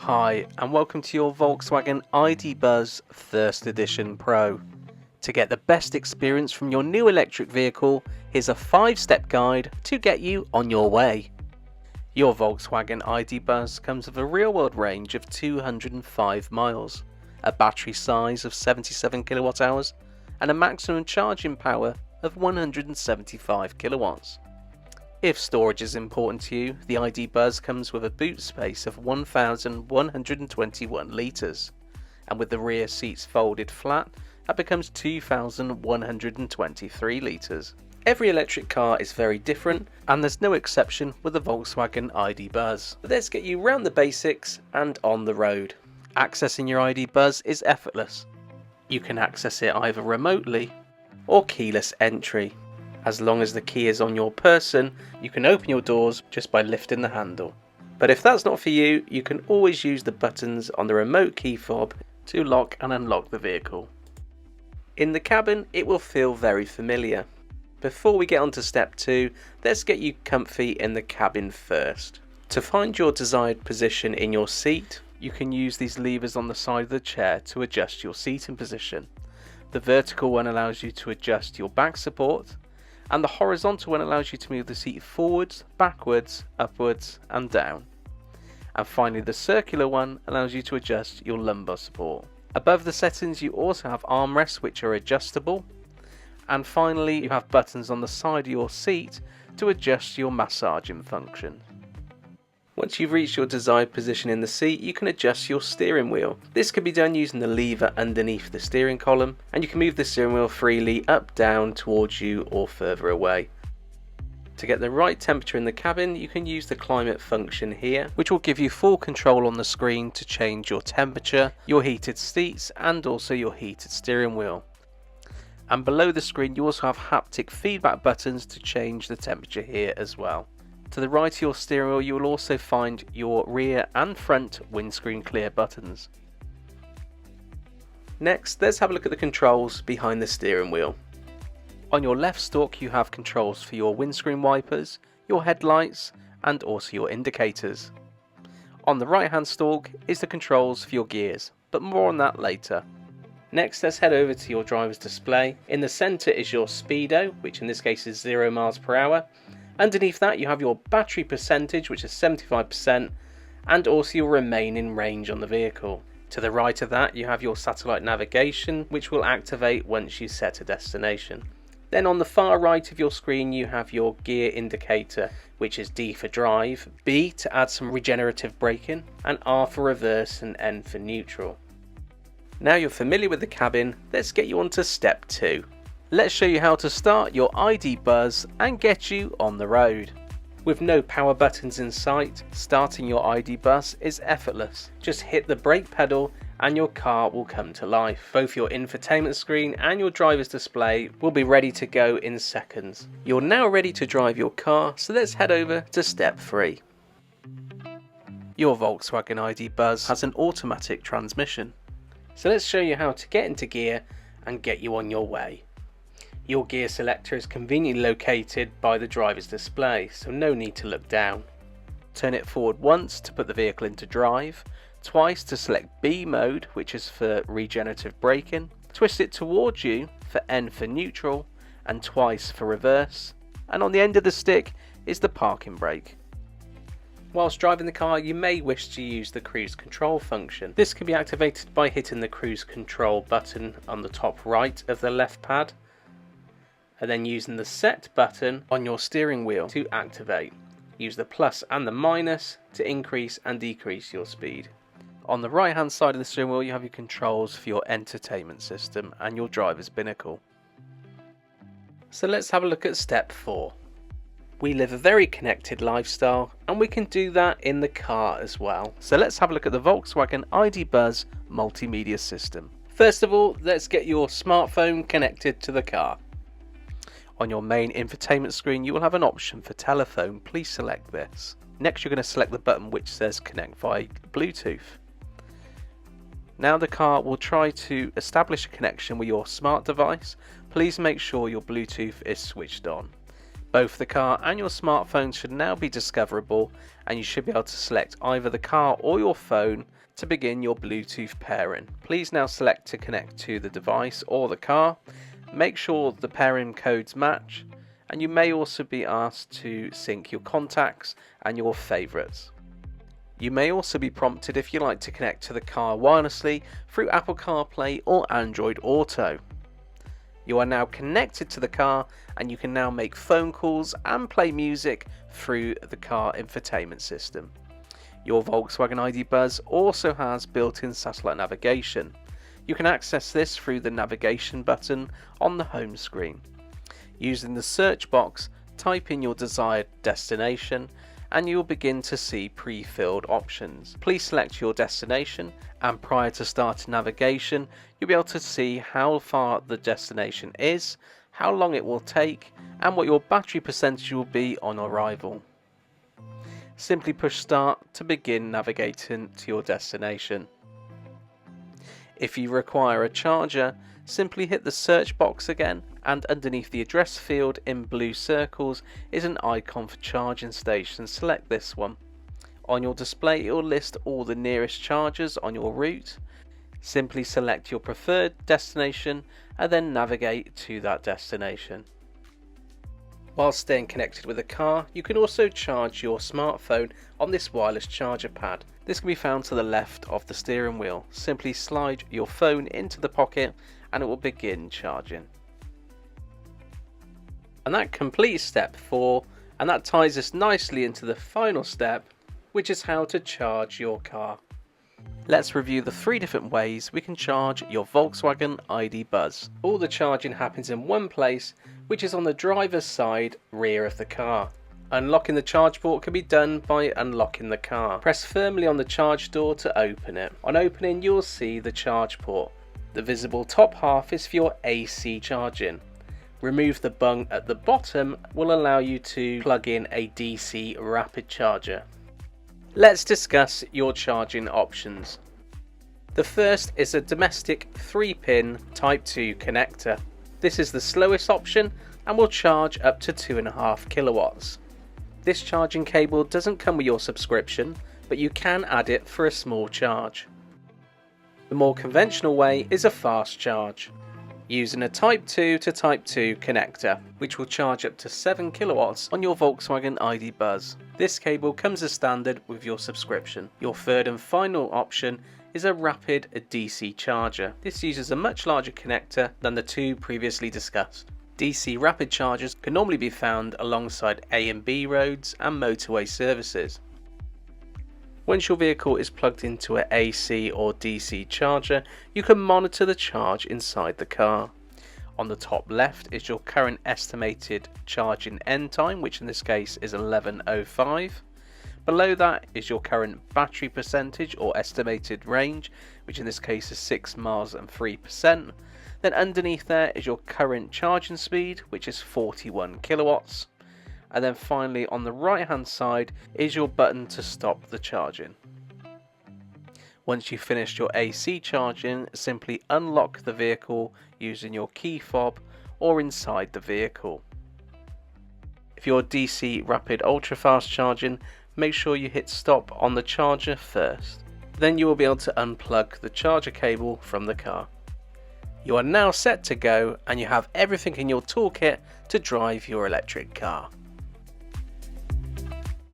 Hi and welcome to your Volkswagen ID Buzz First Edition Pro. To get the best experience from your new electric vehicle, here's a 5-step guide to get you on your way. Your Volkswagen ID Buzz comes with a real-world range of 205 miles, a battery size of 77 kWh and a maximum charging power of 175 kilowatts. If storage is important to you, the ID Buzz comes with a boot space of 1,121 litres, and with the rear seats folded flat, that becomes 2,123 litres. Every electric car is very different, and there's no exception with the Volkswagen ID Buzz. But let's get you round the basics and on the road. Accessing your ID Buzz is effortless. You can access it either remotely or keyless entry. As long as the key is on your person, you can open your doors just by lifting the handle. But if that's not for you, you can always use the buttons on the remote key fob to lock and unlock the vehicle. In the cabin, it will feel very familiar. Before we get on to step 2, let's get you comfy in the cabin first. To find your desired position in your seat, you can use these levers on the side of the chair to adjust your seating position. The vertical one allows you to adjust your back support, and the horizontal one allows you to move the seat forwards, backwards, upwards and down. And finally the circular one allows you to adjust your lumbar support. Above the settings you also have armrests which are adjustable, and finally you have buttons on the side of your seat to adjust your massaging function. Once you've reached your desired position in the seat, you can adjust your steering wheel. This can be done using the lever underneath the steering column, and you can move the steering wheel freely up, down, towards you or further away. To get the right temperature in the cabin, you can use the climate function here, which will give you full control on the screen to change your temperature, your heated seats and also your heated steering wheel. And below the screen you also have haptic feedback buttons to change the temperature here as well. To the right of your steering wheel you will also find your rear and front windscreen clear buttons. Next, let's have a look at the controls behind the steering wheel. On your left stalk you have controls for your windscreen wipers, your headlights and also your indicators. On the right hand stalk is the controls for your gears, but more on that later. Next, let's head over to your driver's display. In the centre is your speedo, which in this case is 0 miles per hour. Underneath that you have your battery percentage, which is 75%, and also your remaining range on the vehicle. To the right of that you have your satellite navigation, which will activate once you set a destination. Then on the far right of your screen you have your gear indicator, which is D for drive, B to add some regenerative braking, and R for reverse and N for neutral. Now you're familiar with the cabin, let's get you on to step 2. Let's show you how to start your ID Buzz and get you on the road. With no power buttons in sight, starting your ID Buzz is effortless. Just hit the brake pedal and your car will come to life. Both your infotainment screen and your driver's display will be ready to go in seconds. You're now ready to drive your car, so let's head over to step 3. Your Volkswagen ID Buzz has an automatic transmission. So let's show you how to get into gear and get you on your way. Your gear selector is conveniently located by the driver's display, so no need to look down. Turn it forward once to put the vehicle into drive, twice to select B mode, which is for regenerative braking, twist it towards you for N for neutral, and twice for reverse, and on the end of the stick is the parking brake. Whilst driving the car you may wish to use the cruise control function. This can be activated by hitting the cruise control button on the top right of the left pad, and then using the set button on your steering wheel to activate. Use the plus and the minus to increase and decrease your speed. On the right hand side of the steering wheel you have your controls for your entertainment system and your driver's binnacle. So let's have a look at step 4. We live a very connected lifestyle and we can do that in the car as well. So let's have a look at the Volkswagen ID Buzz multimedia system. First of all, let's get your smartphone connected to the car. On your main infotainment screen you will have an option for telephone. Please select this. Next you're going to select the button which says connect via Bluetooth. Now the car will try to establish a connection with your smart device. Please make sure your Bluetooth is switched on. Both the car and your smartphone should now be discoverable, and you should be able to select either the car or your phone to begin your Bluetooth pairing. Please now select to connect to the device or the car. Make sure the pairing codes match, and you may also be asked to sync your contacts and your favourites. You may also be prompted if you like to connect to the car wirelessly through Apple CarPlay or Android Auto. You are now connected to the car, and you can now make phone calls and play music through the car infotainment system. Your Volkswagen ID Buzz also has built-in satellite navigation. You can access this through the navigation button on the home screen. Using the search box, type in your desired destination, and you will begin to see pre-filled options. Please select your destination, and prior to starting navigation, you'll be able to see how far the destination is, how long it will take, and what your battery percentage will be on arrival. Simply push start to begin navigating to your destination. If you require a charger, simply hit the search box again, and underneath the address field in blue circles is an icon for charging stations. Select this one. On your display, it will list all the nearest chargers on your route. Simply select your preferred destination and then navigate to that destination. While staying connected with the car, you can also charge your smartphone on this wireless charger pad. This can be found to the left of the steering wheel. Simply slide your phone into the pocket and it will begin charging. And that completes step 4, and that ties us nicely into the final step, which is how to charge your car. Let's review the 3 different ways we can charge your Volkswagen ID Buzz. All the charging happens in one place, which is on the driver's side rear of the car. Unlocking the charge port can be done by unlocking the car. Press firmly on the charge door to open it. On opening, you'll see the charge port. The visible top half is for your AC charging. Remove the bung at the bottom will allow you to plug in a DC rapid charger. Let's discuss your charging options. The first is a domestic 3-pin Type 2 connector. This is the slowest option and will charge up to 2.5 kilowatts. This charging cable doesn't come with your subscription, but you can add it for a small charge. The more conventional way is a fast charge, using a Type 2 to Type 2 connector, which will charge up to 7 kilowatts on your Volkswagen ID Buzz. This cable comes as standard with your subscription. Your third and final option is a rapid DC charger. This uses a much larger connector than the 2 previously discussed. DC rapid chargers can normally be found alongside A and B roads and motorway services. Once your vehicle is plugged into an AC or DC charger, you can monitor the charge inside the car. On the top left is your current estimated charging end time, which in this case is 11:05. Below that is your current battery percentage or estimated range, which in this case is 6 miles and 3%. Then underneath there is your current charging speed, which is 41 kilowatts. And then finally on the right hand side is your button to stop the charging. Once you've finished your AC charging, simply unlock the vehicle using your key fob or inside the vehicle. If you're DC rapid ultra fast charging, make sure you hit stop on the charger first. Then you will be able to unplug the charger cable from the car. You are now set to go, and you have everything in your toolkit to drive your electric car.